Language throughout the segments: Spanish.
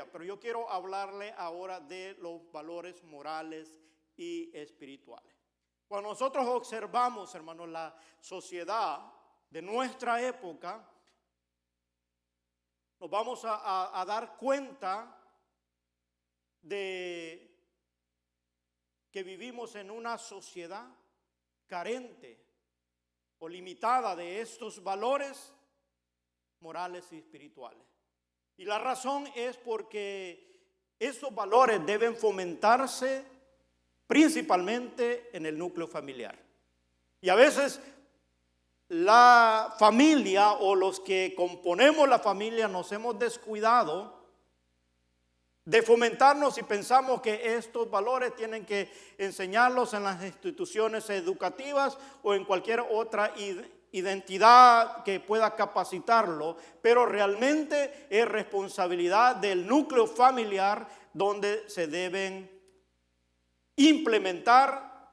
Pero yo quiero hablarle ahora de los valores morales y espirituales. Cuando nosotros observamos, hermanos, la sociedad de nuestra época, nos vamos a dar cuenta de que vivimos en una sociedad carente o limitada de estos valores morales y espirituales. Y la razón es porque estos valores deben fomentarse principalmente en el núcleo familiar. Y a veces la familia o los que componemos la familia nos hemos descuidado de fomentarnos y pensamos que estos valores tienen que enseñarlos en las instituciones educativas o en cualquier otra identidad que pueda capacitarlo, pero realmente es responsabilidad del núcleo familiar donde se deben implementar,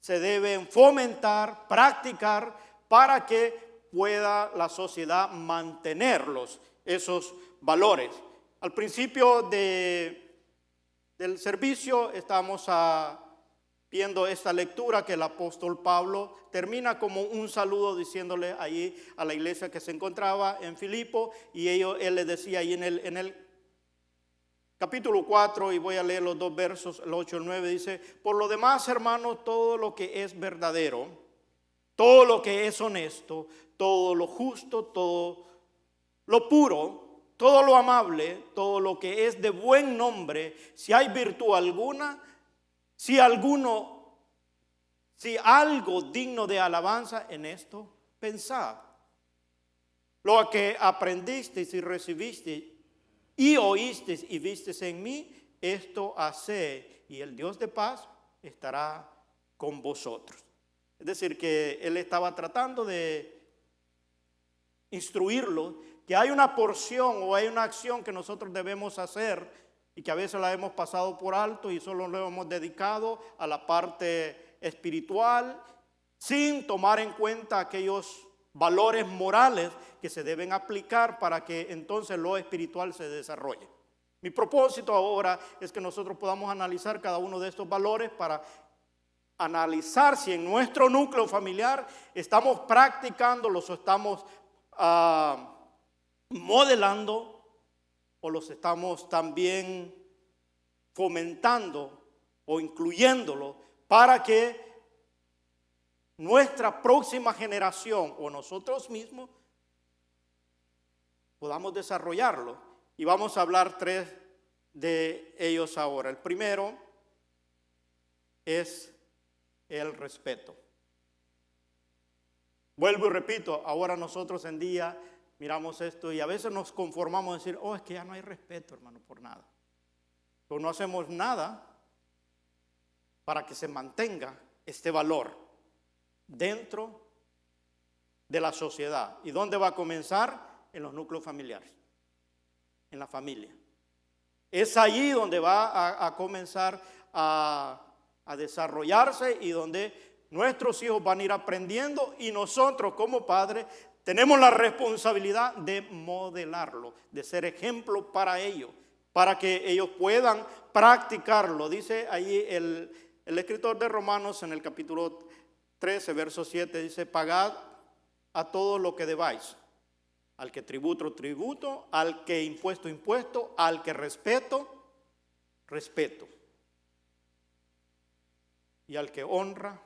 se deben fomentar, practicar para que pueda la sociedad mantenerlos, esos valores. Al principio del servicio estamos viendo esta lectura que el apóstol Pablo termina como un saludo diciéndole allí a la iglesia que se encontraba en Filipo, y él le decía ahí en el capítulo 4, y voy a leer los dos versos, el 8 y el 9, dice: por lo demás, hermanos, todo lo que es verdadero, todo lo que es honesto, todo lo justo, todo lo puro, todo lo amable, todo lo que es de buen nombre, si hay virtud alguna, si algo digno de alabanza, en esto pensad. Lo que aprendisteis y recibisteis y oísteis y visteis en mí, esto haced, y el Dios de paz estará con vosotros. Es decir, que él estaba tratando de instruirlo que hay una porción o hay una acción que nosotros debemos hacer y que a veces la hemos pasado por alto y solo lo hemos dedicado a la parte espiritual, sin tomar en cuenta aquellos valores morales que se deben aplicar para que entonces lo espiritual se desarrolle. Mi propósito ahora es que nosotros podamos analizar cada uno de estos valores para analizar si en nuestro núcleo familiar estamos practicándolos o estamos modelando o los estamos también fomentando o incluyéndolo para que nuestra próxima generación o nosotros mismos podamos desarrollarlo. Y vamos a hablar tres de ellos ahora. El primero es el respeto. Vuelvo y repito, ahora nosotros en día miramos esto y a veces nos conformamos a decir: es que ya no hay respeto, hermano, por nada. Pero no hacemos nada para que se mantenga este valor dentro de la sociedad. ¿Y dónde va a comenzar? En los núcleos familiares, en la familia. Es allí donde va a comenzar a desarrollarse y donde nuestros hijos van a ir aprendiendo, y nosotros como padres tenemos la responsabilidad de modelarlo, de ser ejemplo para ellos, para que ellos puedan practicarlo. Dice allí el escritor de Romanos en el capítulo 13, verso 7, dice: pagad a todo lo que debáis, al que tributo, tributo, al que impuesto, impuesto, al que respeto, respeto, y al que honra,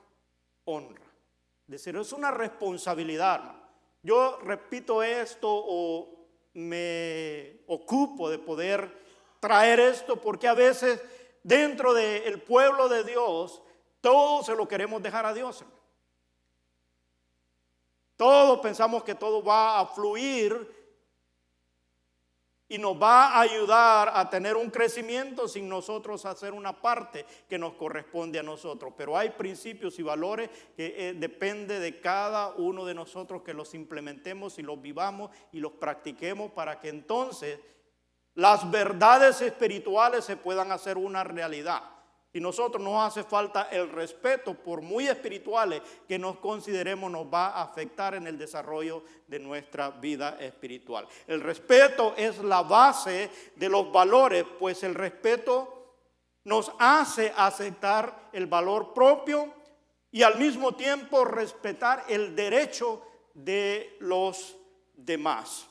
honra. Es decir, es una responsabilidad, hermano. Yo repito esto o me ocupo de poder traer esto porque a veces dentro del pueblo de Dios todo se lo queremos dejar a Dios, hermano. Todos pensamos que todo va a fluir y nos va a ayudar a tener un crecimiento sin nosotros hacer una parte que nos corresponde a nosotros. Pero hay principios y valores que depende de cada uno de nosotros que los implementemos y los vivamos y los practiquemos para que entonces las verdades espirituales se puedan hacer una realidad. Y nosotros nos hace falta el respeto, por muy espirituales que nos consideremos, nos va a afectar en el desarrollo de nuestra vida espiritual. El respeto es la base de los valores, pues el respeto nos hace aceptar el valor propio y al mismo tiempo respetar el derecho de los demás.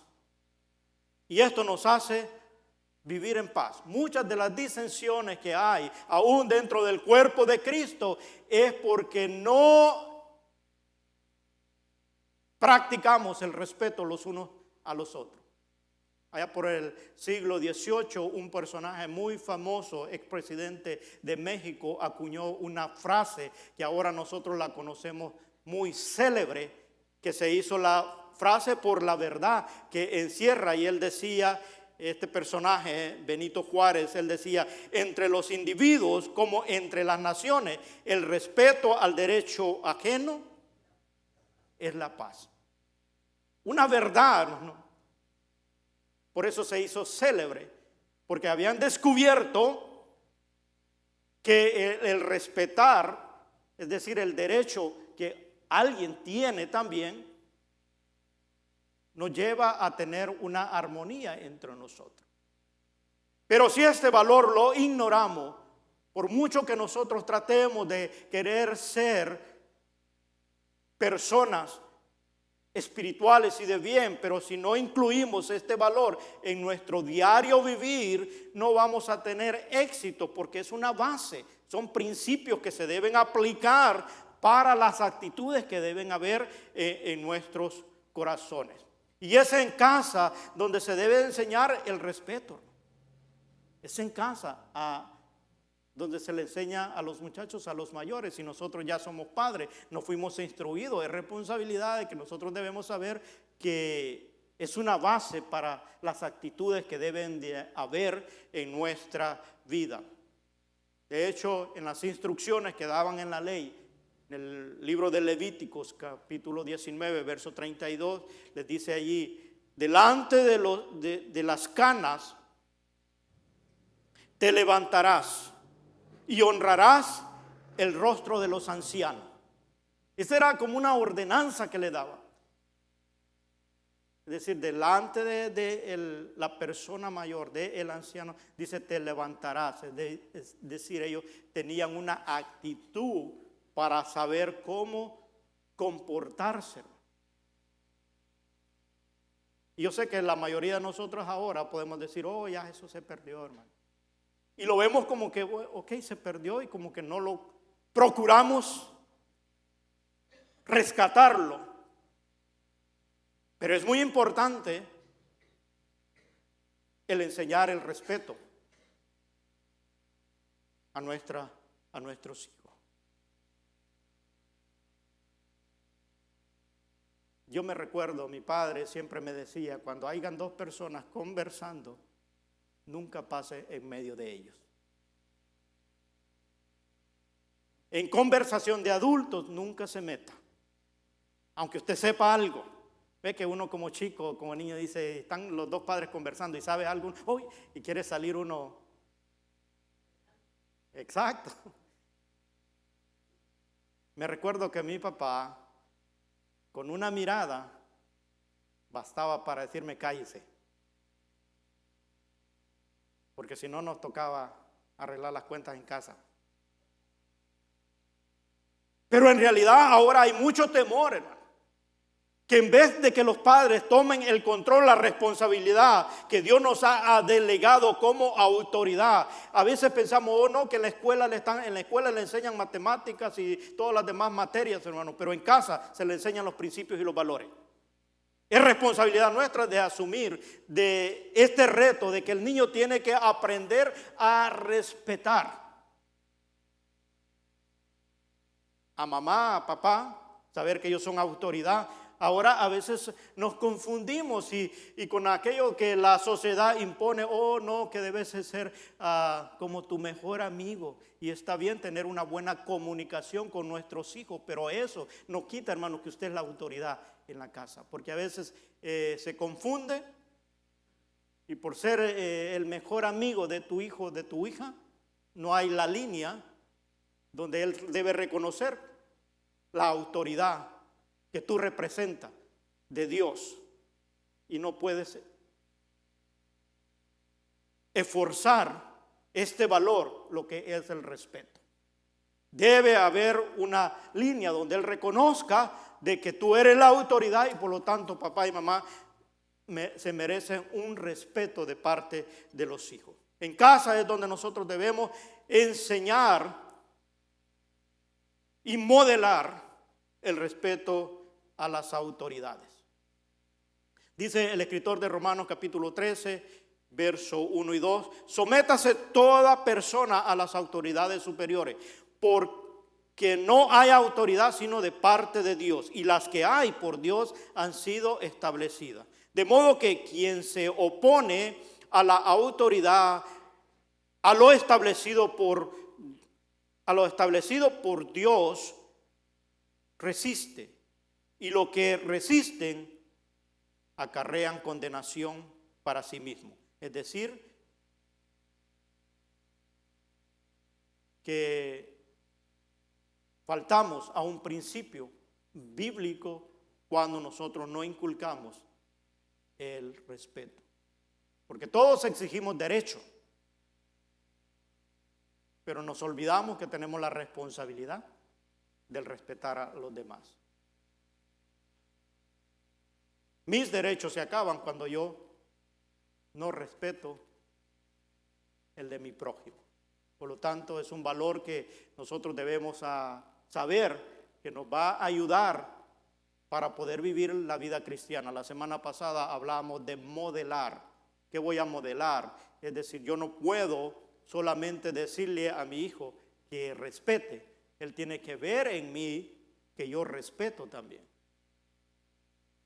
Y esto nos hace vivir en paz. Muchas de las disensiones que hay aún dentro del cuerpo de Cristo es porque no practicamos el respeto los unos a los otros. Allá por el siglo XVIII, un personaje muy famoso, expresidente de México, acuñó una frase que ahora nosotros la conocemos muy célebre, que se hizo la frase por la verdad que encierra, y él decía, este personaje, Benito Juárez, él decía, entre los individuos como entre las naciones, el respeto al derecho ajeno es la paz. Una verdad, ¿no? Por eso se hizo célebre, porque habían descubierto que el respetar, es decir, el derecho que alguien tiene también, nos lleva a tener una armonía entre nosotros. Pero si este valor lo ignoramos, por mucho que nosotros tratemos de querer ser personas espirituales y de bien, pero si no incluimos este valor en nuestro diario vivir, no vamos a tener éxito, porque es una base, son principios que se deben aplicar para las actitudes que deben haber en nuestros corazones. Y es en casa donde se debe enseñar el respeto. Es en casa donde se le enseña a los muchachos, a los mayores. Si nosotros ya somos padres, nos fuimos instruidos. Es responsabilidad de que nosotros debemos saber que es una base para las actitudes que deben de haber en nuestra vida. De hecho, en las instrucciones que daban en la ley, en el libro de Levíticos, capítulo 19, verso 32, les dice allí, delante de las canas te levantarás y honrarás el rostro de los ancianos. Esa era como una ordenanza que le daba. Es decir, delante de la persona mayor, del anciano, dice te levantarás. Es decir, ellos tenían una actitud para saber cómo comportarse. Y yo sé que la mayoría de nosotros ahora podemos decir, oh, ya eso se perdió, hermano. Y lo vemos como que, ok, se perdió y como que no lo procuramos rescatarlo. Pero es muy importante el enseñar el respeto a nuestros hijos. Yo me recuerdo, mi padre siempre me decía, cuando hayan dos personas conversando, nunca pase en medio de ellos. En conversación de adultos, nunca se meta. Aunque usted sepa algo. Ve que uno como chico, como niño dice, están los dos padres conversando y sabe algo, ¡uy! Y quiere salir uno. Exacto. Me recuerdo que mi papá, con una mirada, bastaba para decirme cállese. Porque si no nos tocaba arreglar las cuentas en casa. Pero en realidad ahora hay mucho temor, hermano. Que en vez de que los padres tomen el control, la responsabilidad que Dios nos ha delegado como autoridad, a veces pensamos, oh no, que en la escuela le enseñan matemáticas y todas las demás materias, hermano, pero en casa se le enseñan los principios y los valores. Es responsabilidad nuestra de asumir de este reto de que el niño tiene que aprender a respetar a mamá, a papá, saber que ellos son autoridad. Ahora a veces nos confundimos y con aquello que la sociedad impone, oh no, que debes ser como tu mejor amigo. Y está bien tener una buena comunicación con nuestros hijos, pero eso no quita, hermano, que usted es la autoridad en la casa. Porque a veces se confunde y por ser el mejor amigo de tu hijo, de tu hija, no hay la línea donde él debe reconocer la autoridad que tú representas de Dios y no puedes esforzar este valor, lo que es el respeto. Debe haber una línea donde él reconozca de que tú eres la autoridad y por lo tanto papá y mamá se merecen un respeto de parte de los hijos. En casa es donde nosotros debemos enseñar y modelar el respeto a las autoridades. Dice el escritor de Romanos capítulo 13, verso 1 y 2, sométase toda persona a las autoridades superiores, porque no hay autoridad sino de parte de Dios, y las que hay por Dios han sido establecidas. De modo que quien se opone a la autoridad, a lo establecido por Dios, resiste, y lo que resisten acarrean condenación para sí mismo. Es decir, que faltamos a un principio bíblico cuando nosotros no inculcamos el respeto. Porque todos exigimos derecho, pero nos olvidamos que tenemos la responsabilidad del respetar a los demás. Mis derechos se acaban cuando yo no respeto el de mi prójimo. Por lo tanto, es un valor que nosotros debemos saber que nos va a ayudar para poder vivir la vida cristiana. La semana pasada hablábamos de modelar. ¿Qué voy a modelar? Es decir, yo no puedo solamente decirle a mi hijo que respete. Él tiene que ver en mí que yo respeto también,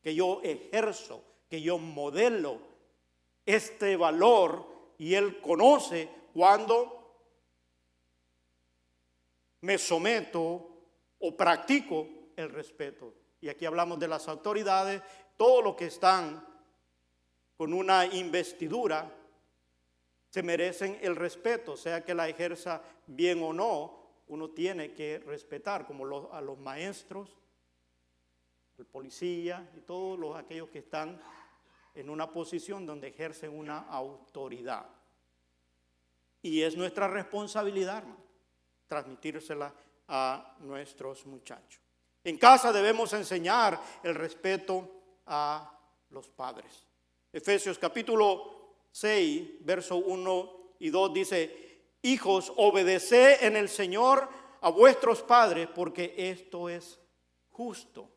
que yo ejerzo, que yo modelo este valor, y él conoce cuando me someto o practico el respeto. Y aquí hablamos de las autoridades, todos los que están con una investidura se merecen el respeto, sea que la ejerza bien o no, uno tiene que respetar, como a los maestros, el policía y todos aquellos que están en una posición donde ejercen una autoridad. Y es nuestra responsabilidad, hermano, transmitírsela a nuestros muchachos. En casa debemos enseñar el respeto a los padres. Efesios capítulo 6, verso 1 y 2 dice: hijos, obedeced en el Señor a vuestros padres, porque esto es justo.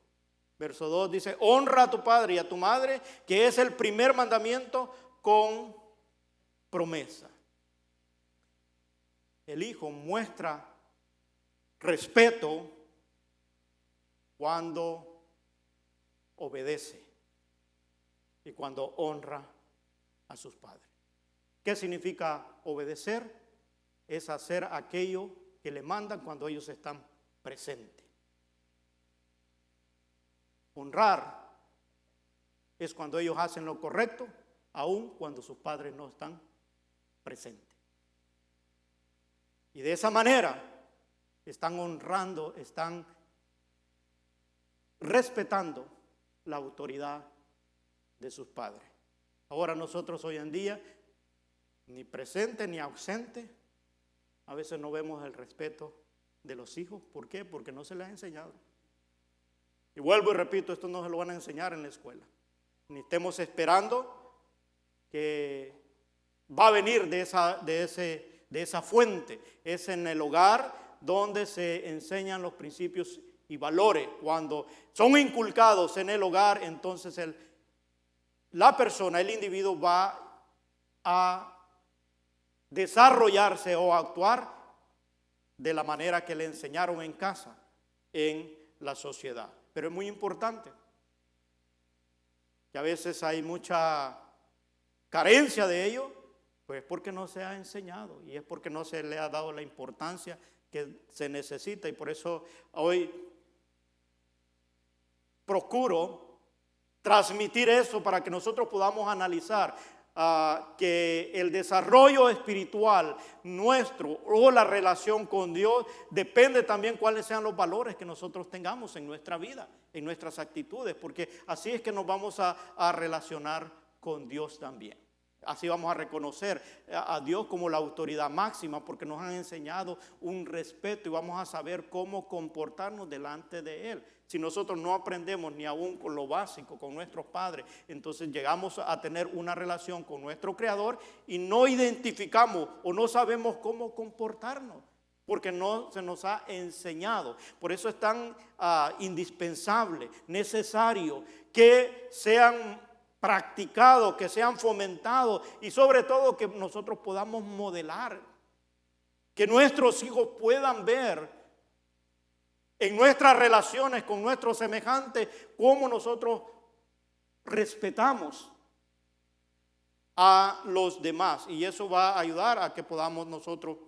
Verso 2 dice: honra a tu padre y a tu madre, que es el primer mandamiento con promesa. El hijo muestra respeto cuando obedece y cuando honra a sus padres. ¿Qué significa obedecer? Es hacer aquello que le mandan cuando ellos están presentes. Honrar es cuando ellos hacen lo correcto, aun cuando sus padres no están presentes. Y de esa manera están honrando, están respetando la autoridad de sus padres. Ahora nosotros hoy en día, ni presente ni ausente, a veces no vemos el respeto de los hijos. ¿Por qué? Porque no se les ha enseñado. Y vuelvo y repito, esto no se lo van a enseñar en la escuela. Ni estemos esperando que va a venir de esa fuente. Es en el hogar donde se enseñan los principios y valores. Cuando son inculcados en el hogar, entonces la persona, el individuo va a desarrollarse o a actuar de la manera que le enseñaron en casa, en la sociedad. Pero es muy importante que a veces hay mucha carencia de ello, pues porque no se ha enseñado y es porque no se le ha dado la importancia que se necesita. Y por eso hoy procuro transmitir eso para que nosotros podamos analizar. que el desarrollo espiritual nuestro o la relación con Dios depende también cuáles sean los valores que nosotros tengamos en nuestra vida, en nuestras actitudes, porque así es que nos vamos a relacionar con Dios también. Así vamos a reconocer a Dios como la autoridad máxima, porque nos han enseñado un respeto y vamos a saber cómo comportarnos delante de Él. Si nosotros no aprendemos ni aún con lo básico, con nuestros padres, entonces llegamos a tener una relación con nuestro Creador y no identificamos o no sabemos cómo comportarnos, porque no se nos ha enseñado. Por eso es tan indispensable, necesario que sean practicados, que sean fomentados y sobre todo que nosotros podamos modelar, que nuestros hijos puedan ver en nuestras relaciones con nuestros semejantes cómo nosotros respetamos a los demás, y eso va a ayudar a que podamos nosotros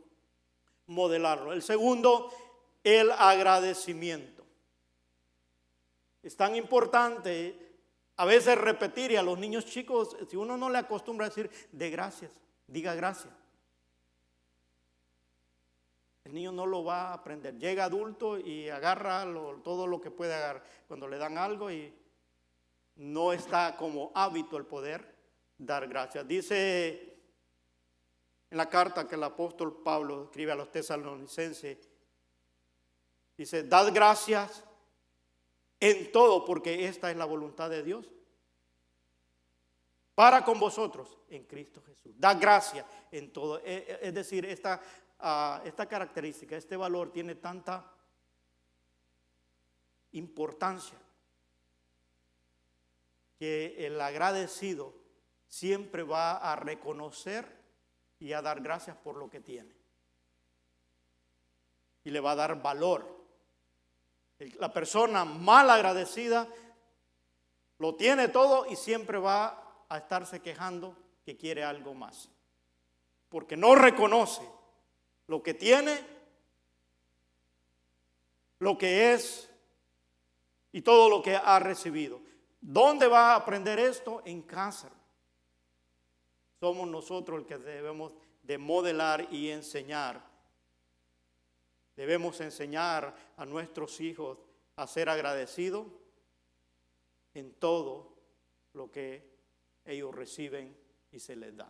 modelarlo. El segundo, el agradecimiento. Es tan importante a veces repetir, y a los niños chicos, si uno no le acostumbra a decir de gracias, diga gracias, el niño no lo va a aprender. Llega adulto y agarra todo lo que puede agarrar cuando le dan algo y no está como hábito el poder dar gracias. Dice en la carta que el apóstol Pablo escribe a los tesalonicenses, dice, dad gracias en todo, porque esta es la voluntad de Dios para con vosotros en Cristo Jesús. Da gracias en todo. Es decir, esta característica, este valor tiene tanta importancia que el agradecido siempre va a reconocer y a dar gracias por lo que tiene. Y le va a dar valor. La persona mal agradecida lo tiene todo y siempre va a estarse quejando que quiere algo más, porque no reconoce lo que tiene, lo que es y todo lo que ha recibido. ¿Dónde va a aprender esto? En casa. Somos nosotros los que debemos de modelar y enseñar. Debemos enseñar a nuestros hijos a ser agradecidos en todo lo que ellos reciben y se les da.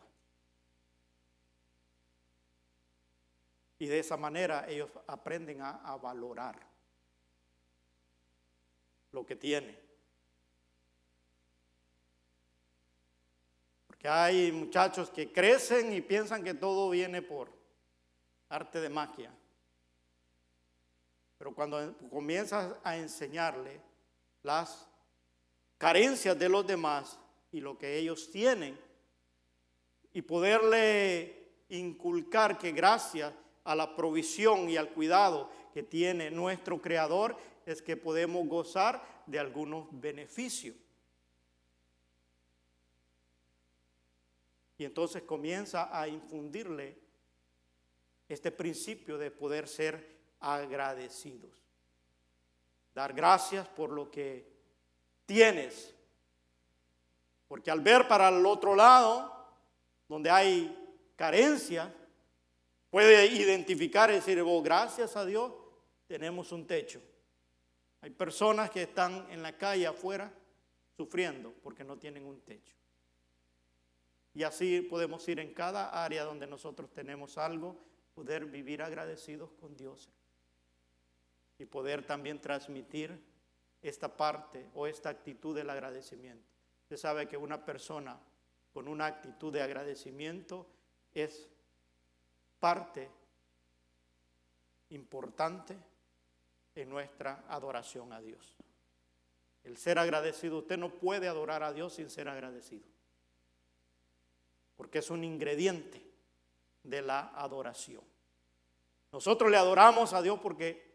Y de esa manera ellos aprenden a valorar lo que tienen. Porque hay muchachos que crecen y piensan que todo viene por arte de magia. Pero cuando comienzas a enseñarle las carencias de los demás y lo que ellos tienen, y poderle inculcar que gracias a la provisión y al cuidado que tiene nuestro Creador es que podemos gozar de algunos beneficios. Y entonces comienza a infundirle este principio de poder ser agradecidos. Dar gracias por lo que tienes. Porque al ver para el otro lado, donde hay carencia, puede identificar y decir, oh, gracias a Dios, tenemos un techo. Hay personas que están en la calle afuera sufriendo porque no tienen un techo. Y así podemos ir en cada área donde nosotros tenemos algo, poder vivir agradecidos con Dios y poder también transmitir esta parte o esta actitud del agradecimiento. Usted sabe que una persona con una actitud de agradecimiento es parte importante en nuestra adoración a Dios. El ser agradecido, usted no puede adorar a Dios sin ser agradecido, porque es un ingrediente de la adoración. Nosotros le adoramos a Dios porque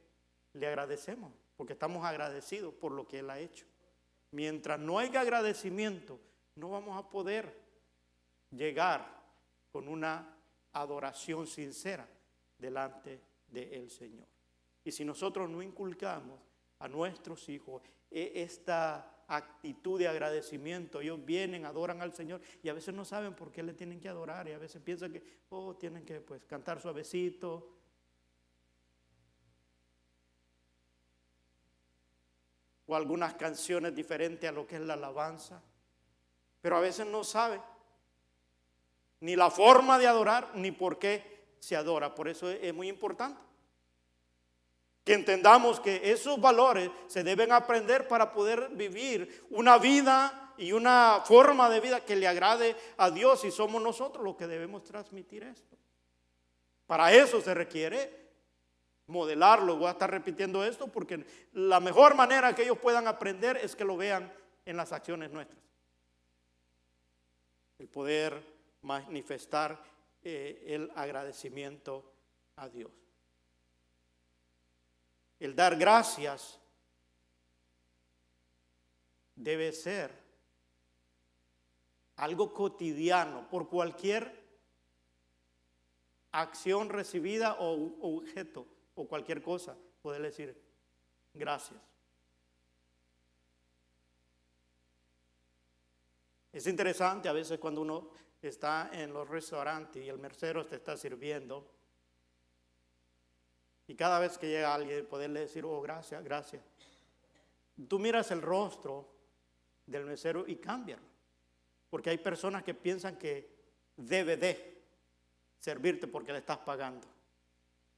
le agradecemos, porque estamos agradecidos por lo que Él ha hecho. Mientras no haya agradecimiento, no vamos a poder llegar con una adoración sincera delante del Señor. Y si nosotros no inculcamos a nuestros hijos esta actitud de agradecimiento. Ellos vienen, adoran al Señor y a veces no saben por qué le tienen que adorar y a veces piensan que tienen que pues cantar suavecito. O algunas canciones diferentes a lo que es la alabanza. Pero a veces no saben ni la forma de adorar ni por qué se adora. Por eso es muy importante que entendamos que esos valores se deben aprender para poder vivir una vida y una forma de vida que le agrade a Dios, y somos nosotros los que debemos transmitir esto. Para eso se requiere modelarlo. Voy a estar repitiendo esto porque la mejor manera que ellos puedan aprender es que lo vean en las acciones nuestras. El poder manifestar el agradecimiento a Dios. El dar gracias debe ser algo cotidiano por cualquier acción recibida o objeto o cualquier cosa. Poder decir gracias. Es interesante a veces cuando uno está en los restaurantes y el mesero te está sirviendo. Y cada vez que llega alguien, poderle decir, gracias, gracias. Tú miras el rostro del mesero y cambia. Porque hay personas que piensan que debe de servirte porque le estás pagando.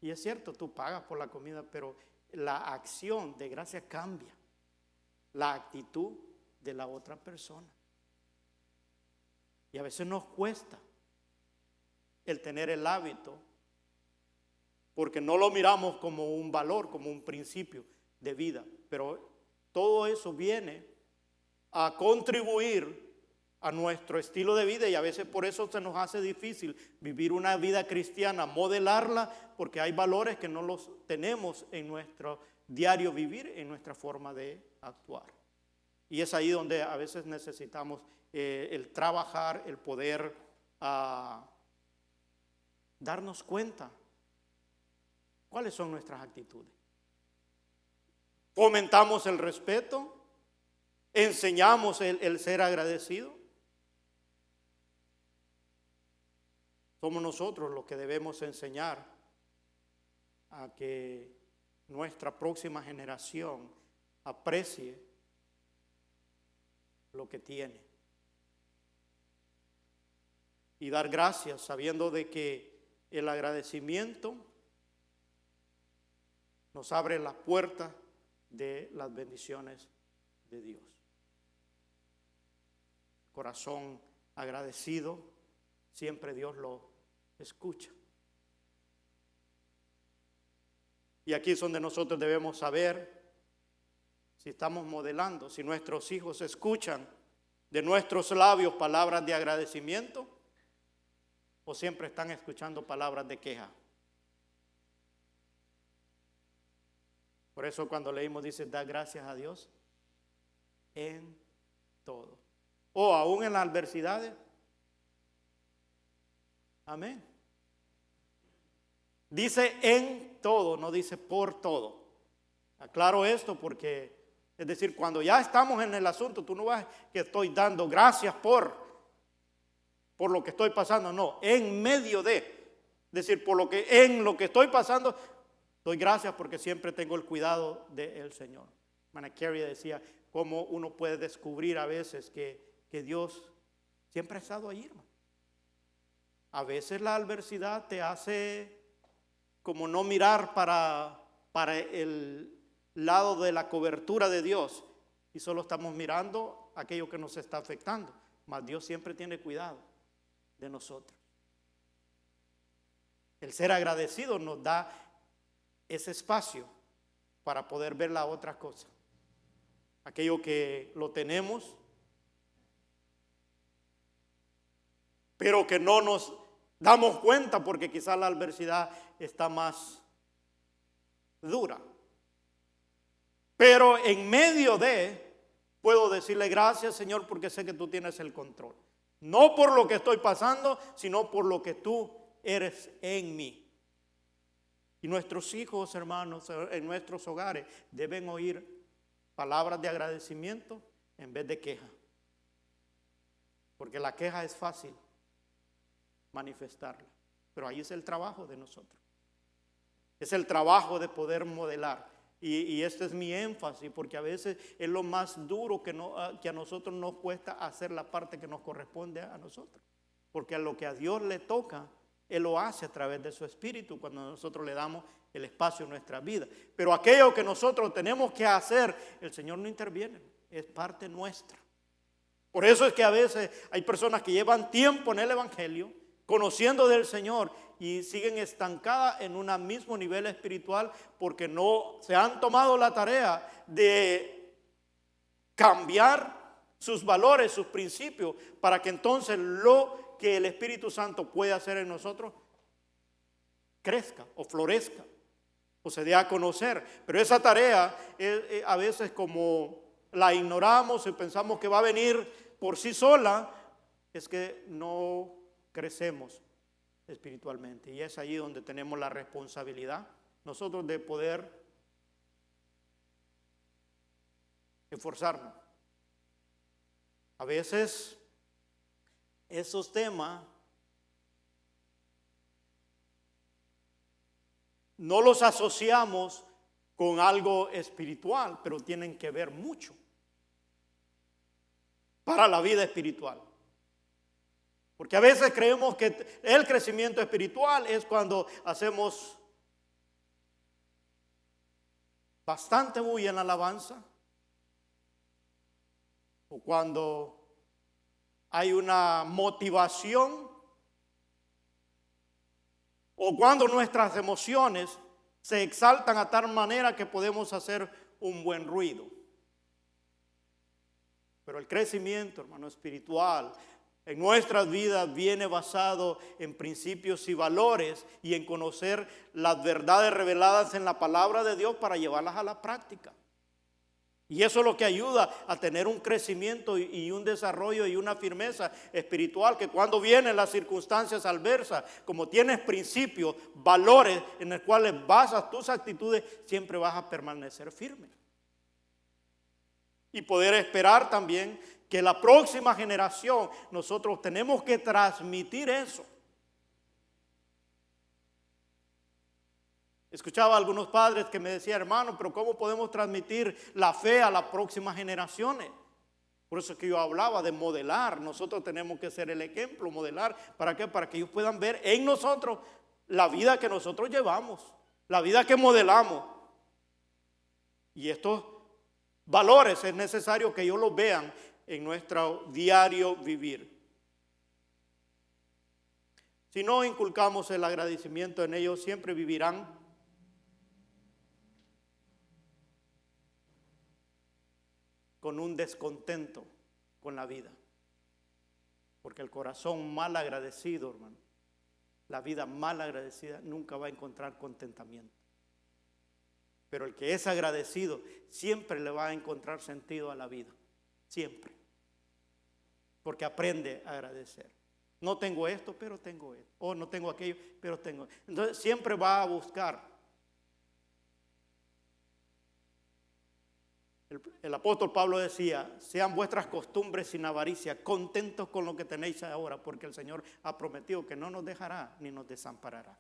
Y es cierto, tú pagas por la comida, pero la acción de gracias cambia la actitud de la otra persona. Y a veces nos cuesta el tener el hábito, porque no lo miramos como un valor, como un principio de vida. Pero todo eso viene a contribuir a nuestro estilo de vida y a veces por eso se nos hace difícil vivir una vida cristiana, modelarla, porque hay valores que no los tenemos en nuestro diario vivir, en nuestra forma de actuar. Y es ahí donde a veces necesitamos el trabajar, el poder darnos cuenta cuáles son nuestras actitudes. Fomentamos el respeto, enseñamos el ser agradecido. Somos nosotros los que debemos enseñar a que nuestra próxima generación aprecie lo que tiene. Y dar gracias sabiendo de que el agradecimiento nos abre las puertas de las bendiciones de Dios. Corazón agradecido, siempre Dios lo escucha. Y aquí es donde nosotros debemos saber si estamos modelando, si nuestros hijos escuchan de nuestros labios palabras de agradecimiento o siempre están escuchando palabras de queja. Por eso cuando leímos dice, da gracias a Dios en todo. O aún en las adversidades. Amén. Dice en todo, no dice por todo. Aclaro esto porque, es decir, cuando ya estamos en el asunto, tú no vas que estoy dando gracias por lo que estoy pasando. No, en medio de. Es decir, en lo que estoy pasando, doy gracias porque siempre tengo el cuidado del Señor. Hermana Carrie decía cómo uno puede descubrir a veces que Dios siempre ha estado ahí, hermano. A veces la adversidad te hace como no mirar para el lado de la cobertura de Dios y solo estamos mirando aquello que nos está afectando. Mas Dios siempre tiene cuidado de nosotros. El ser agradecido nos da ese espacio para poder ver la otra cosa. Aquello que lo tenemos, pero que no nos damos cuenta porque quizás la adversidad está más dura. Pero en medio de, puedo decirle gracias, Señor, porque sé que tú tienes el control. No por lo que estoy pasando, sino por lo que tú eres en mí. Y nuestros hijos, hermanos, en nuestros hogares deben oír palabras de agradecimiento, en vez de queja. Porque la queja es fácil manifestarla, pero ahí es el trabajo de nosotros. Es el trabajo de poder modelar. Y este es mi énfasis, porque a veces es lo más duro que a nosotros nos cuesta hacer la parte que nos corresponde a nosotros. Porque a lo que a Dios le toca, Él lo hace a través de su Espíritu cuando nosotros le damos el espacio en nuestra vida. Pero aquello que nosotros tenemos que hacer, el Señor no interviene, es parte nuestra. Por eso es que a veces hay personas que llevan tiempo en el Evangelio, conociendo del Señor, y siguen estancadas en un mismo nivel espiritual porque no se han tomado la tarea de cambiar sus valores, sus principios, para que entonces lo que el Espíritu Santo puede hacer en nosotros crezca o florezca o se dé a conocer. Pero esa tarea a veces, como la ignoramos y pensamos que va a venir por sí sola, es que no crecemos espiritualmente. Y es allí donde tenemos la responsabilidad nosotros de poder esforzarnos. A veces esos temas no los asociamos con algo espiritual, pero tienen que ver mucho para la vida espiritual. Porque a veces creemos que el crecimiento espiritual es cuando hacemos bastante bulla en la alabanza, o cuando hay una motivación, o cuando nuestras emociones se exaltan a tal manera que podemos hacer un buen ruido. Pero el crecimiento, hermano, espiritual en nuestras vidas viene basado en principios y valores y en conocer las verdades reveladas en la palabra de Dios para llevarlas a la práctica. Y eso es lo que ayuda a tener un crecimiento y un desarrollo y una firmeza espiritual, que cuando vienen las circunstancias adversas, como tienes principios, valores en los cuales basas tus actitudes, siempre vas a permanecer firme. Y poder esperar también que la próxima generación, nosotros tenemos que transmitir eso. Escuchaba a algunos padres que me decían, hermano, pero ¿cómo podemos transmitir la fe a las próximas generaciones? Por eso es que yo hablaba de modelar. Nosotros tenemos que ser el ejemplo, modelar. ¿Para qué? Para que ellos puedan ver en nosotros la vida que nosotros llevamos, la vida que modelamos. Y estos valores es necesario que ellos los vean en nuestro diario vivir. Si no inculcamos el agradecimiento en ellos, siempre vivirán con un descontento con la vida. Porque el corazón mal agradecido, hermano, la vida mal agradecida nunca va a encontrar contentamiento. Pero el que es agradecido siempre le va a encontrar sentido a la vida. Siempre. Porque aprende a agradecer. No tengo esto, pero tengo esto. O no tengo aquello, pero tengo. Entonces siempre va a buscar. El apóstol Pablo decía, sean vuestras costumbres sin avaricia, contentos con lo que tenéis ahora, porque el Señor ha prometido que no nos dejará ni nos desamparará.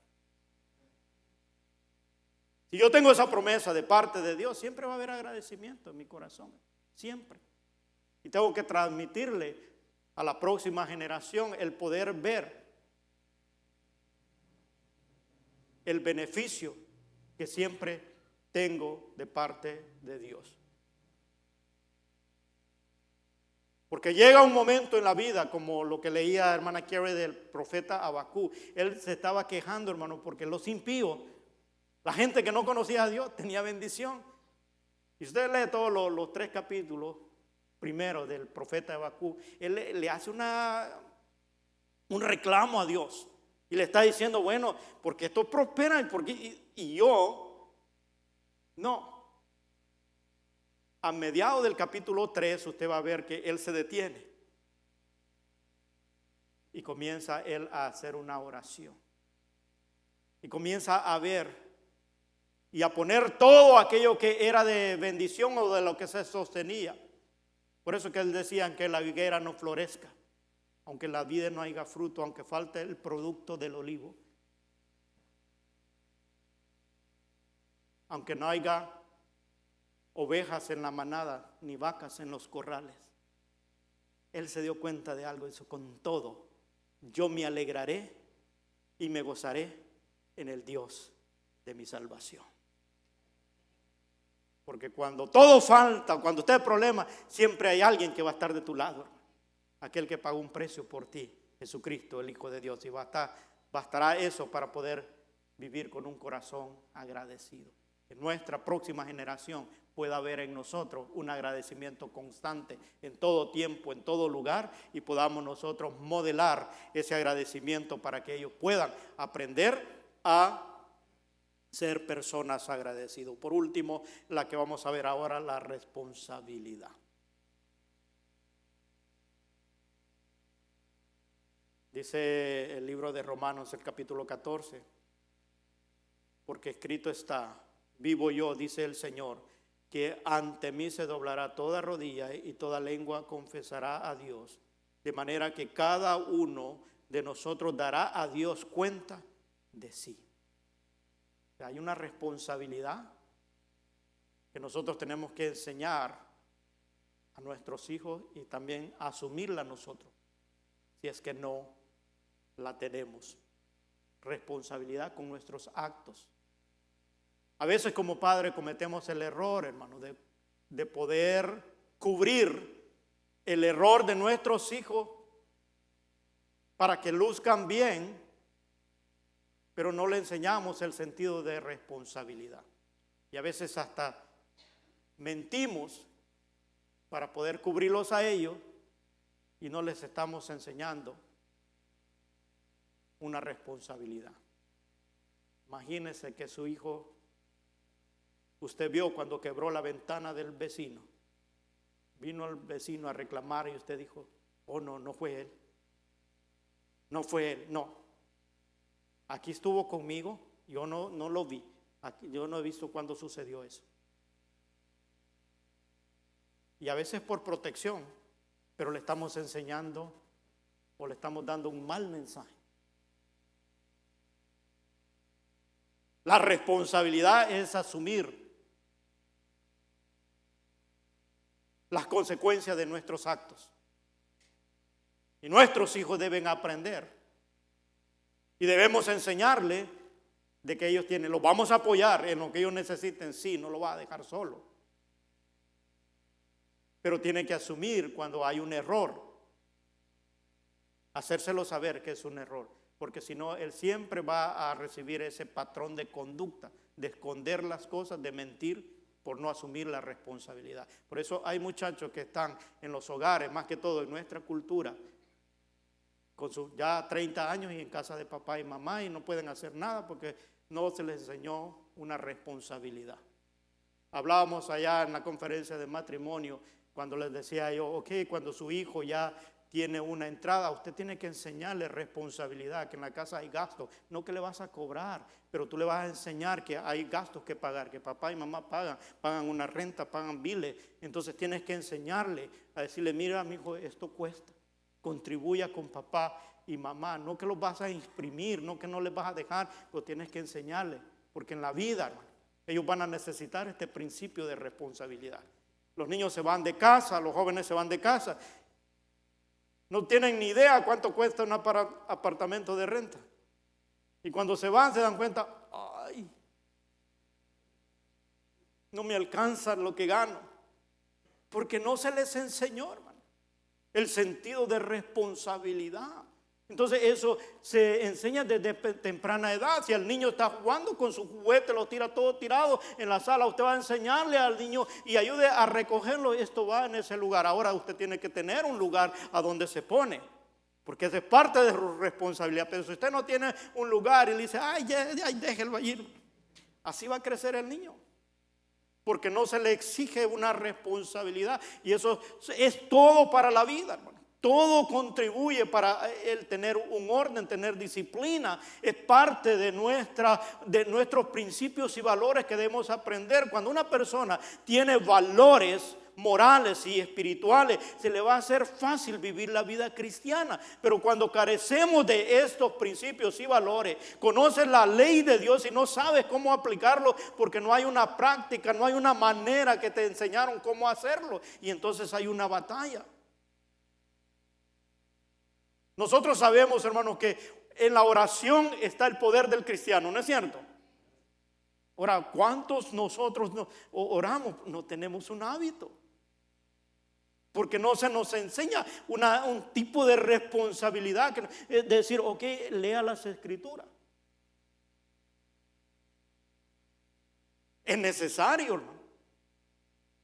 Si yo tengo esa promesa de parte de Dios, siempre va a haber agradecimiento en mi corazón. Siempre. Y tengo que transmitirle a la próxima generación el poder ver el beneficio que siempre tengo de parte de Dios. Porque llega un momento en la vida, como lo que leía hermana Carey del profeta Habacuc. Él se estaba quejando, hermano, porque los impíos, la gente que no conocía a Dios, tenía bendición. Y usted lee todos los 3 capítulos primero del profeta Habacuc, él le hace un reclamo a Dios. Y le está diciendo, bueno, porque esto prospera y yo no. A mediados del capítulo 3 usted va a ver que él se detiene. Y comienza él a hacer una oración. Y comienza a ver y a poner todo aquello que era de bendición o de lo que se sostenía Por eso que él decía que la higuera no florezca, aunque en la vid no haya fruto, aunque falte el producto del olivo, aunque no haya ovejas en la manada ni vacas en los corrales. Él se dio cuenta de algo, dice: con todo yo me alegraré y me gozaré en el Dios de mi salvación. Porque cuando todo falta, cuando usted hay problema, siempre hay alguien que va a estar de tu lado, hermano. Aquel que pagó un precio por ti, Jesucristo, el Hijo de Dios. Y bastará eso para poder vivir con un corazón agradecido. Que nuestra próxima generación pueda ver en nosotros un agradecimiento constante en todo tiempo, en todo lugar, y podamos nosotros modelar ese agradecimiento para que ellos puedan aprender a ser personas agradecidas. Por último, la que vamos a ver ahora, la responsabilidad. Dice el libro de Romanos, el capítulo 14, porque escrito está: vivo yo, dice el Señor, que ante mí se doblará toda rodilla y toda lengua confesará a Dios, de manera que cada uno de nosotros dará a Dios cuenta de sí. Hay una responsabilidad que nosotros tenemos que enseñar a nuestros hijos y también asumirla nosotros, si es que no la tenemos. Responsabilidad con nuestros actos. A veces como padres cometemos el error, hermano, de poder cubrir el error de nuestros hijos para que luzcan bien, pero no le enseñamos el sentido de responsabilidad. Y a veces hasta mentimos para poder cubrirlos a ellos y no les estamos enseñando una responsabilidad. Imagínese que su hijo, usted vio cuando quebró la ventana del vecino, vino el vecino a reclamar y usted dijo: oh no, no fue él, no fue él, no. Aquí estuvo conmigo, yo no lo vi, yo no he visto cuándo sucedió eso. Y a veces por protección, pero le estamos enseñando o le estamos dando un mal mensaje. La responsabilidad es asumir las consecuencias de nuestros actos. Y nuestros hijos deben aprender. Y debemos enseñarles de que ellos tienen, los vamos a apoyar en lo que ellos necesiten, sí, no lo va a dejar solo. Pero tienen que asumir cuando hay un error, hacérselo saber que es un error, porque si no, él siempre va a recibir ese patrón de conducta, de esconder las cosas, de mentir por no asumir la responsabilidad. Por eso hay muchachos que están en los hogares, más que todo en nuestra cultura, con sus ya 30 años y en casa de papá y mamá, y no pueden hacer nada porque no se les enseñó una responsabilidad. Hablábamos allá en la conferencia de matrimonio cuando les decía yo: ok, cuando su hijo ya tiene una entrada, usted tiene que enseñarle responsabilidad, que en la casa hay gastos, no que le vas a cobrar, pero tú le vas a enseñar que hay gastos que pagar, que papá y mamá pagan una renta, pagan biles. Entonces tienes que enseñarle a decirle: mira, mi hijo, esto cuesta. Contribuya con papá y mamá, no que los vas a imprimir, no que no les vas a dejar, lo tienes que enseñarles, porque en la vida, hermano, ellos van a necesitar este principio de responsabilidad. Los niños se van de casa, los jóvenes se van de casa, no tienen ni idea cuánto cuesta un apartamento de renta, y cuando se van se dan cuenta: ay, no me alcanza lo que gano, porque no se les enseñó, hermano, el sentido de responsabilidad. Entonces eso se enseña desde temprana edad. Si el niño está jugando con su juguete, lo tira todo tirado en la sala, usted va a enseñarle al niño y ayude a recogerlo. Esto va en ese lugar. Ahora usted tiene que tener un lugar a donde se pone, porque eso es parte de su responsabilidad. Pero si usted no tiene un lugar y le dice: ay, déjelo ir, así va a crecer el niño, porque no se le exige una responsabilidad. Y eso es todo para la vida, hermano. Todo contribuye para el tener un orden, tener disciplina. Es parte de nuestros principios y valores que debemos aprender. Cuando una persona tiene valores, morales y espirituales, se le va a hacer fácil vivir la vida cristiana. Pero cuando carecemos de estos principios y valores, conoces la ley de Dios y no sabes cómo aplicarlo porque no hay una práctica, no hay una manera que te enseñaron cómo hacerlo, y entonces hay una batalla. Nosotros sabemos, hermanos, que en la oración está el poder del cristiano, ¿no es cierto? Ahora, ¿cuántos nosotros no oramos? No tenemos un hábito. Porque no se nos enseña un tipo de responsabilidad, de decir, ok, lea las escrituras. Es necesario, hermano.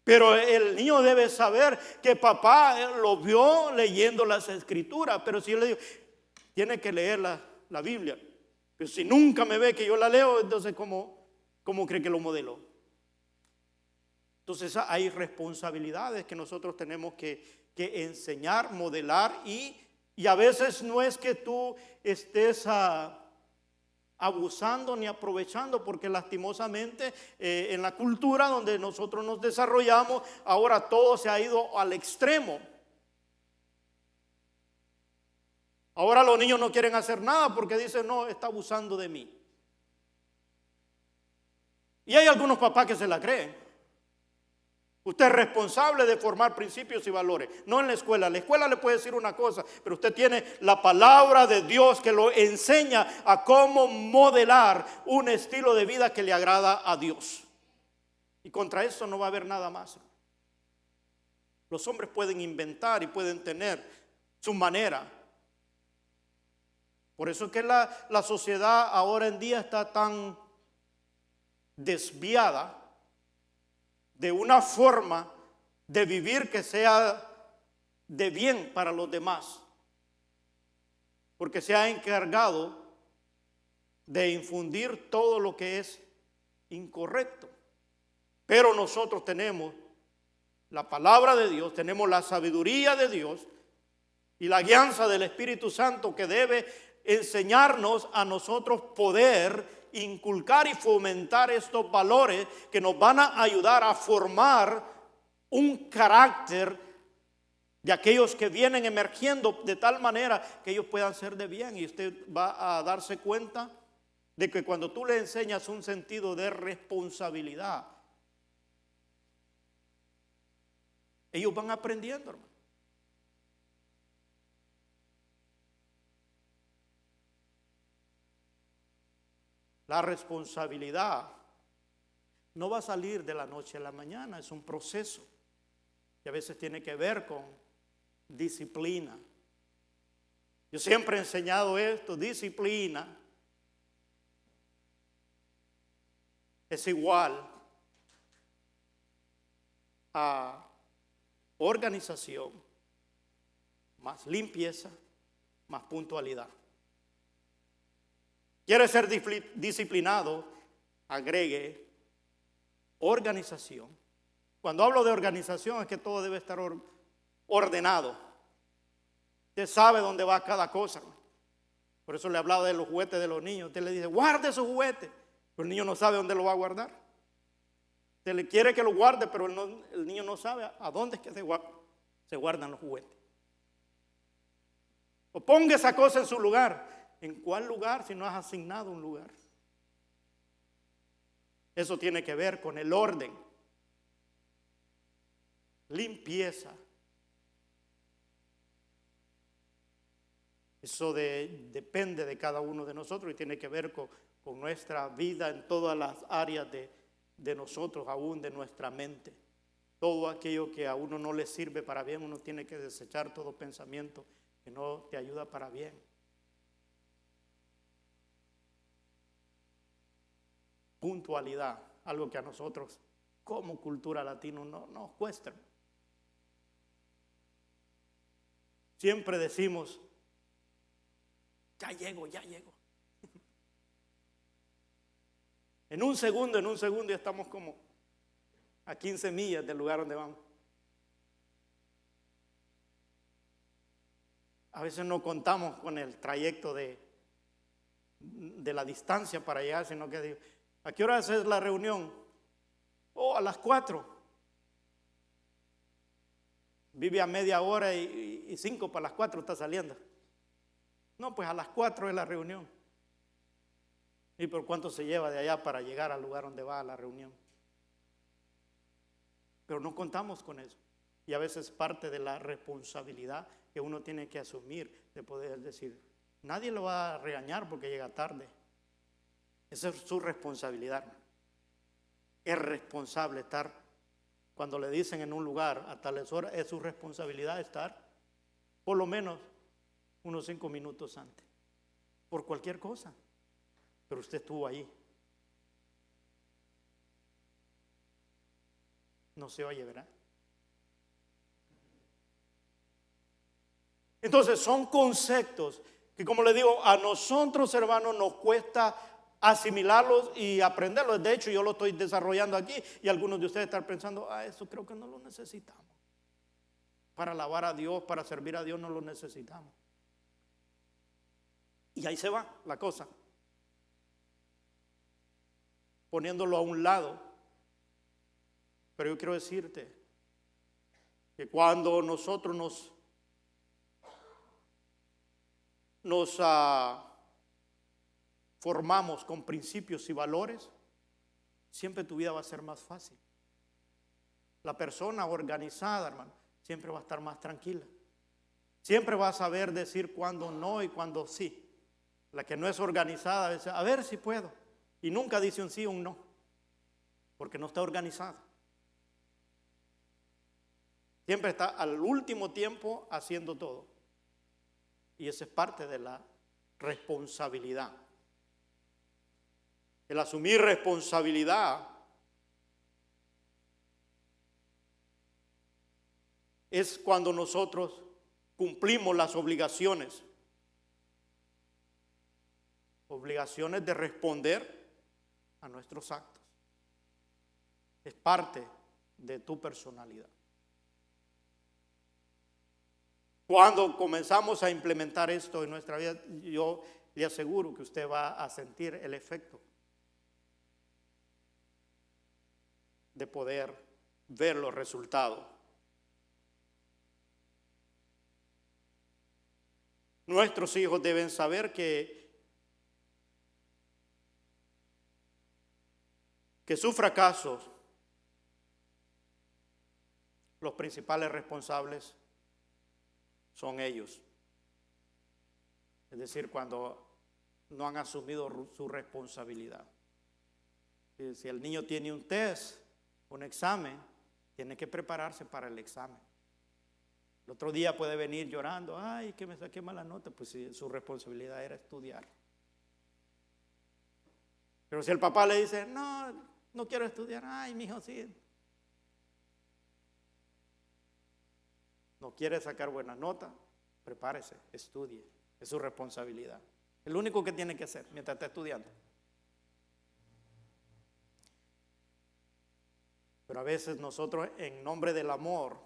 Pero el niño debe saber que papá lo vio leyendo las escrituras. Pero si yo le digo, tiene que leer la Biblia. Pero si nunca me ve que yo la leo, entonces ¿cómo cree que lo modelo? Entonces hay responsabilidades que nosotros tenemos que enseñar, modelar, y a veces no es que tú estés abusando ni aprovechando, porque lastimosamente en la cultura donde nosotros nos desarrollamos, ahora todo se ha ido al extremo. Ahora los niños no quieren hacer nada porque dicen, no, está abusando de mí. Y hay algunos papás que se la creen. Usted es responsable de formar principios y valores, no en la escuela. La escuela le puede decir una cosa, pero usted tiene la palabra de Dios que lo enseña a cómo modelar un estilo de vida que le agrada a Dios. Y contra eso no va a haber nada más. Los hombres pueden inventar y pueden tener su manera. Por eso es que la sociedad ahora en día está tan desviada de una forma de vivir que sea de bien para los demás, porque se ha encargado de infundir todo lo que es incorrecto. Pero nosotros tenemos la palabra de Dios, tenemos la sabiduría de Dios y la guianza del Espíritu Santo, que debe enseñarnos a nosotros poder inculcar y fomentar estos valores que nos van a ayudar a formar un carácter de aquellos que vienen emergiendo, de tal manera que ellos puedan ser de bien. Y usted va a darse cuenta de que cuando tú le enseñas un sentido de responsabilidad, ellos van aprendiendo, hermano. La responsabilidad no va a salir de la noche a la mañana, es un proceso que a veces tiene que ver con disciplina. Yo siempre he enseñado esto: disciplina es igual a organización más limpieza más puntualidad. ¿Quiere ser disciplinado? Agregue organización. Cuando hablo de organización es que todo debe estar ordenado. Usted sabe dónde va cada cosa. Por eso le hablaba de los juguetes de los niños. Usted le dice, guarde su juguete, pero el niño no sabe dónde lo va a guardar. Usted le quiere que lo guarde, pero el niño no sabe a dónde es que se guardan los juguetes. O ponga esa cosa en su lugar. ¿En cuál lugar si no has asignado un lugar? Eso tiene que ver con el orden, limpieza. Eso depende de cada uno de nosotros y tiene que ver con nuestra vida en todas las áreas de nosotros, aún de nuestra mente. Todo aquello que a uno no le sirve para bien, uno tiene que desechar todo pensamiento que no te ayuda para bien. Puntualidad, algo que a nosotros como cultura latina no nos cuesta. Siempre decimos, ya llego. En un segundo ya estamos como a 15 millas del lugar donde vamos. A veces no contamos con el trayecto de la distancia para llegar, sino que digo, ¿a qué hora es la reunión? A las 4. Vive a media hora y 5 para las 4 está saliendo. No, pues a las 4 es la reunión. ¿Y por cuánto se lleva de allá para llegar al lugar donde va a la reunión? Pero no contamos con eso. Y a veces parte de la responsabilidad que uno tiene que asumir, de poder decir, nadie lo va a regañar porque llega tarde. Esa es su responsabilidad. Es responsable estar, cuando le dicen en un lugar a tales horas, es su responsabilidad estar por lo menos unos 5 minutos antes, por cualquier cosa. Pero usted estuvo ahí. No se oye, ¿verdad? Entonces son conceptos que, como le digo, a nosotros, hermanos, nos cuesta asimilarlos y aprenderlos. De hecho, yo lo estoy desarrollando aquí y algunos de ustedes están pensando, eso creo que no lo necesitamos. Para alabar a Dios, para servir a Dios no lo necesitamos. Y ahí se va la cosa. Poniéndolo a un lado. Pero yo quiero decirte que cuando nosotros nos formamos con principios y valores, siempre tu vida va a ser más fácil. La persona organizada, hermano, siempre va a estar más tranquila. Siempre va a saber decir cuándo no y cuándo sí. La que no es organizada dice, a ver si puedo. Y nunca dice un sí o un no, porque no está organizada. Siempre está al último tiempo haciendo todo. Y esa es parte de la responsabilidad. El asumir responsabilidad es cuando nosotros cumplimos las obligaciones de responder a nuestros actos. Es parte de tu personalidad. Cuando comenzamos a implementar esto en nuestra vida, yo le aseguro que usted va a sentir el efecto de poder ver los resultados. Nuestros hijos deben saber que sus fracasos, los principales responsables son ellos. Es decir, cuando no han asumido su responsabilidad. Si el niño tiene un test, un examen, tiene que prepararse para el examen. El otro día puede venir llorando, ay, que me saqué mala nota, pues si su responsabilidad era estudiar. Pero si el papá le dice, no quiero estudiar, ay, mijo, sí. No quiere sacar buena nota, prepárese, estudie, es su responsabilidad. Es lo único que tiene que hacer mientras está estudiando. Pero a veces nosotros, en nombre del amor,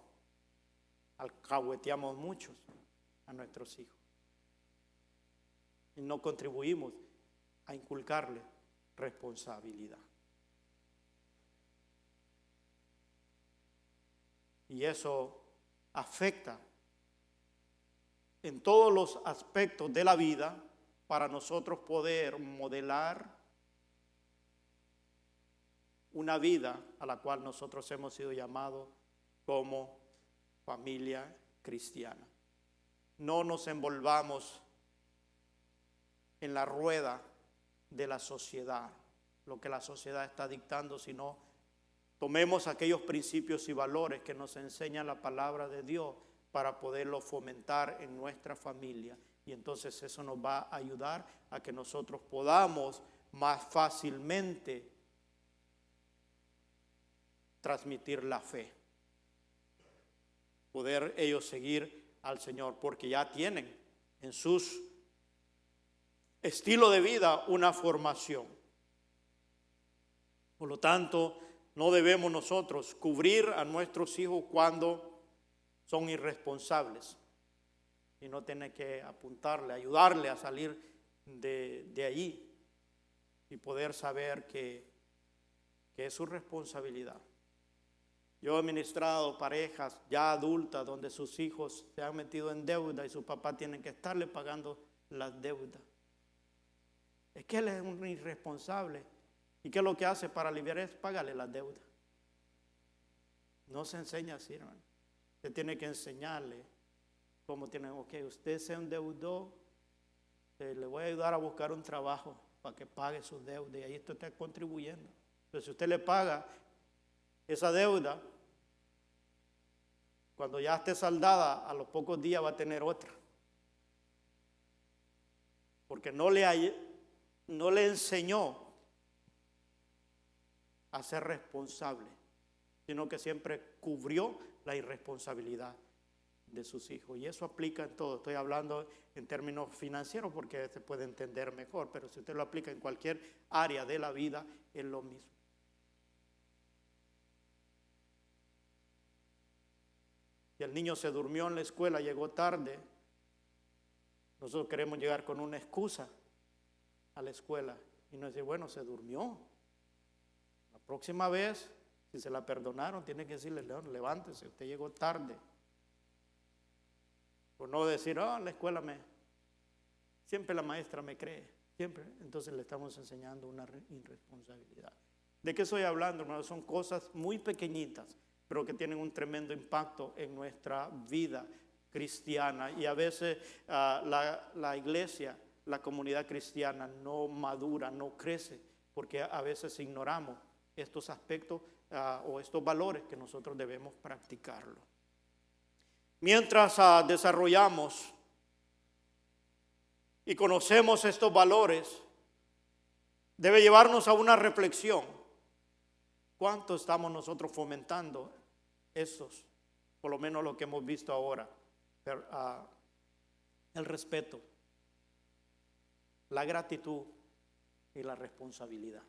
alcahueteamos muchos a nuestros hijos y no contribuimos a inculcarle responsabilidad. Y eso afecta en todos los aspectos de la vida para nosotros poder modelar una vida a la cual nosotros hemos sido llamados como familia cristiana. No nos envolvamos en la rueda de la sociedad, lo que la sociedad está dictando, sino tomemos aquellos principios y valores que nos enseña la palabra de Dios para poderlo fomentar en nuestra familia. Y entonces eso nos va a ayudar a que nosotros podamos más fácilmente transmitir la fe. Poder ellos seguir al Señor, porque ya tienen en sus estilo de vida una formación. Por lo tanto, no debemos nosotros cubrir a nuestros hijos cuando son irresponsables, sino tener que apuntarle, ayudarle a salir de allí y poder saber que es su responsabilidad. Yo he ministrado parejas ya adultas donde sus hijos se han metido en deuda y su papá tiene que estarle pagando las deudas. Es que él es un irresponsable. ¿Y qué es lo que hace para aliviar? Es pagarle las deudas. No se enseña así, hermano. Usted tiene que enseñarle cómo tiene, ok, usted se endeudó, le voy a ayudar a buscar un trabajo para que pague sus deudas y ahí usted está contribuyendo. Entonces, si usted le paga esa deuda, cuando ya esté saldada, a los pocos días va a tener otra. Porque no le enseñó a ser responsable, sino que siempre cubrió la irresponsabilidad de sus hijos. Y eso aplica en todo. Estoy hablando en términos financieros porque se puede entender mejor, pero si usted lo aplica en cualquier área de la vida, es lo mismo. Si el niño se durmió en la escuela, llegó tarde, nosotros queremos llegar con una excusa a la escuela y no decir, bueno, se durmió. La próxima vez, si se la perdonaron, tiene que decirle, León, levántese, usted llegó tarde. O no decir, la escuela siempre la maestra me cree, siempre. Entonces le estamos enseñando una irresponsabilidad. ¿De qué estoy hablando, hermano? Son cosas muy pequeñitas, pero que tienen un tremendo impacto en nuestra vida cristiana. Y a veces la iglesia, la comunidad cristiana no madura, no crece, porque a veces ignoramos estos aspectos o estos valores que nosotros debemos practicarlo. Mientras desarrollamos y conocemos estos valores, debe llevarnos a una reflexión. ¿Cuánto estamos nosotros fomentando esos, por lo menos lo que hemos visto ahora? El respeto, la gratitud y la responsabilidad.